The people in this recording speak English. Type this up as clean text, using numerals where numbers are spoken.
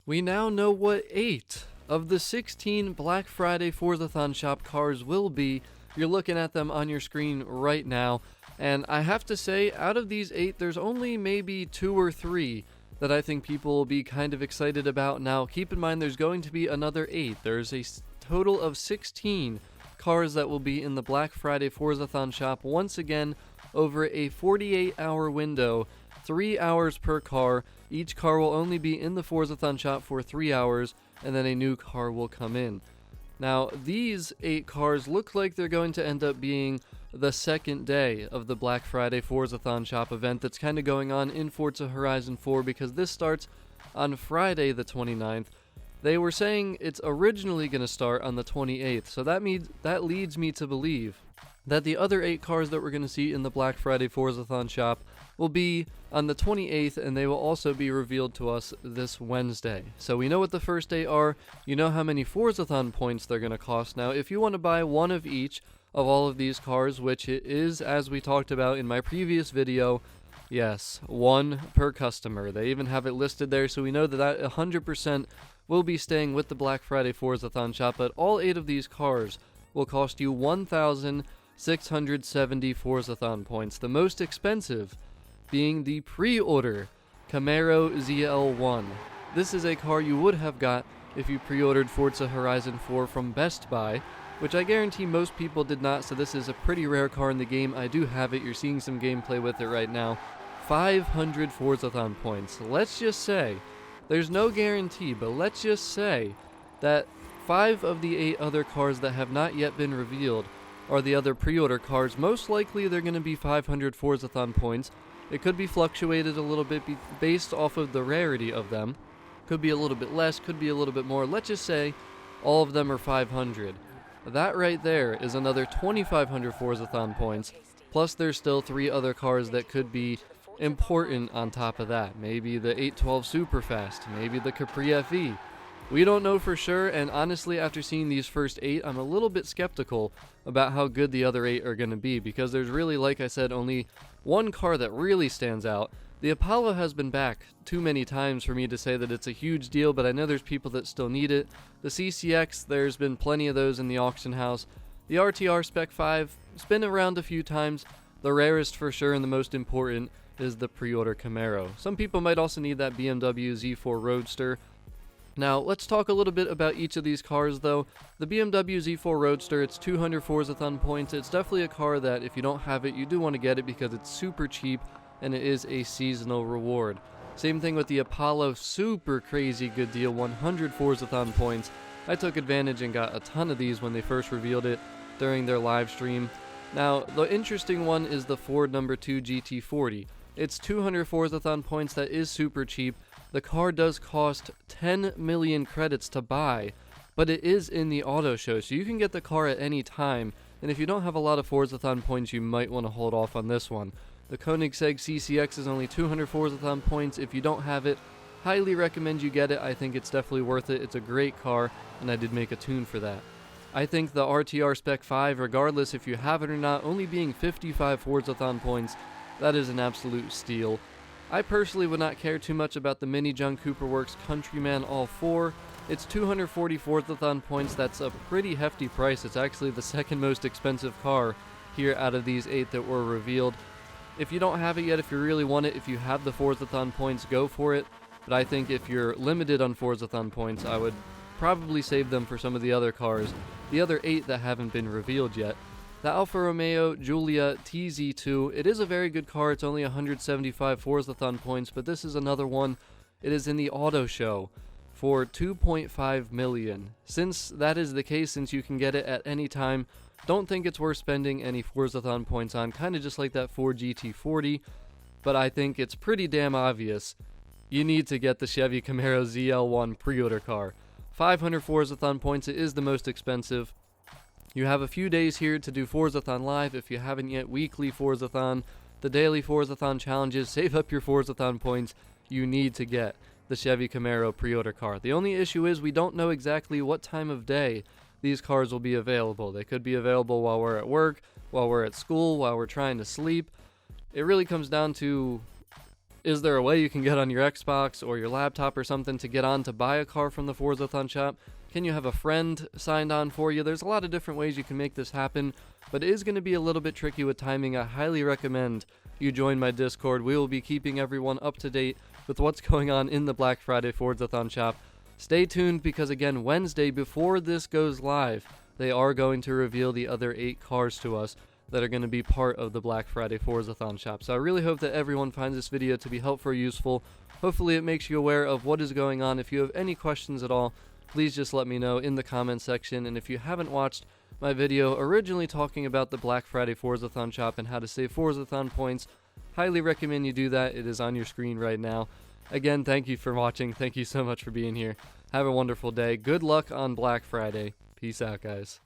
We now know what 8 of the 16 Black Friday Forzathon Shop cars will be. You're looking at them on your screen right now, and I have to say, out of these 8, there's only maybe 2 or 3 that I think people will be kind of excited about. Now, keep in mind there's going to be another 8. There's a total of 16 cars that will be in the Black Friday Forzathon Shop once again over a 48-hour window, 3 hours per car. Each car will only be in the Forzathon Shop for 3 hours, and then a new car will come in. Now, these 8 cars look like they're going to end up being the second day of the Black Friday Forzathon Shop event that's kind of going on in Forza Horizon 4, because this starts on Friday the 29th. They were saying it's originally going to start on the 28th, so that leads me to believe that the other 8 cars that we're going to see in the Black Friday Forzathon Shop will be on the 28th, and they will also be revealed to us this Wednesday. So we know what the first 8 are, you know how many Forzathon points they're going to cost. Now, if you want to buy one of each of all of these cars, which it is, as we talked about in my previous video, yes, 1 per customer. They even have it listed there, so we know that 100% will be staying with the Black Friday Forzathon Shop, but all 8 of these cars will cost you 1,670 Forzathon points. The most expensive being the pre-order Camaro ZL1. This is a car you would have got if you pre-ordered Forza Horizon 4 from Best Buy, which I guarantee most people did not, so this is a pretty rare car in the game. I do have it, you're seeing some gameplay with it right now. 500 Forzathon points. Let's just say, there's no guarantee, but let's just say that 5 of the 8 other cars that have not yet been revealed are the other pre-order cars. Most likely they're going to be 500 Forzathon points. It could be fluctuated a little bit based off of the rarity of them. Could be a little bit less, could be a little bit more. Let's just say all of them are 500. That right there is another 2,500 Forzathon points, plus there's still 3 other cars that could be important on top of that. Maybe the 812 Superfast, maybe the Capri FE. We don't know for sure, and honestly, after seeing these first 8, I'm a little bit skeptical about how good the other 8 are going to be, because there's really, like I said, only one car that really stands out. The Apollo has been back too many times for me to say that it's a huge deal, but I know there's people that still need it. The CCX, there's been plenty of those in the auction house. The RTR Spec 5, it's been around a few times. The rarest for sure and the most important is the pre-order Camaro. Some people might also need that BMW Z4 Roadster. Now, let's talk a little bit about each of these cars, though. The BMW Z4 Roadster, it's 200 Forzathon points. It's definitely a car that, if you don't have it, you do want to get it because it's super cheap, and it is a seasonal reward. Same thing with the Apollo, super crazy good deal, 100 Forzathon points. I took advantage and got a ton of these when they first revealed it during their live stream. Now, the interesting one is the Ford No. 2 GT40. It's 200 Forzathon points, that is super cheap. The car does cost 10 million credits to buy, but it is in the auto show, so you can get the car at any time, and if you don't have a lot of Forzathon points, you might want to hold off on this one. The Koenigsegg CCX is only 200 Forzathon points. If you don't have it, highly recommend you get it. I think it's definitely worth it. It's a great car, and I did make a tune for that. I think the RTR Spec 5, regardless if you have it or not, only being 55 Forzathon points, that is an absolute steal. I personally would not care too much about the Mini John Cooper Works Countryman All 4. It's 240 Forzathon points. That's a pretty hefty price. It's actually the second most expensive car here out of these 8 that were revealed. If you don't have it yet, if you really want it, if you have the Forzathon points, go for it. But I think if you're limited on Forzathon points, I would probably save them for some of the other cars, the other 8 that haven't been revealed yet. The Alfa Romeo Giulia TZ2, it is a very good car. It's only 175 Forzathon points, but this is another one. It is in the auto show for 2.5 million. Since that is the case, since you can get it at any time, don't think it's worth spending any Forzathon points on, kind of just like that Ford GT40, but I think it's pretty damn obvious. You need to get the Chevy Camaro ZL1 pre-order car. 500 Forzathon points, it is the most expensive. You have a few days here to do Forzathon Live. If you haven't yet, weekly Forzathon, the daily Forzathon challenges, save up your Forzathon points. You need to get the Chevy Camaro pre-order car. The only issue is we don't know exactly what time of day these cars will be available. They could be available while we're at work, while we're at school, while we're trying to sleep. It really comes down to Is there a way you can get on your Xbox or your laptop or something to get on to buy a car from the Forzathon shop? Can you have a friend signed on for you? There's a lot of different ways you can make this happen, but it is going to be a little bit tricky with timing. I highly recommend you join my Discord. We will be keeping everyone up to date with what's going on in the Black Friday Forzathon shop. Stay tuned because, again, Wednesday, before this goes live, they are going to reveal the other 8 cars to us that are going to be part of the Black Friday Forzathon shop. So I really hope that everyone finds this video to be helpful or useful. Hopefully it makes you aware of what is going on. If you have any questions at all, please just let me know in the comment section. And if you haven't watched my video originally talking about the Black Friday Forzathon shop and how to save Forzathon points, highly recommend you do that. It is on your screen right now. Again, thank you for watching. Thank you so much for being here. Have a wonderful day. Good luck on Black Friday. Peace out, guys.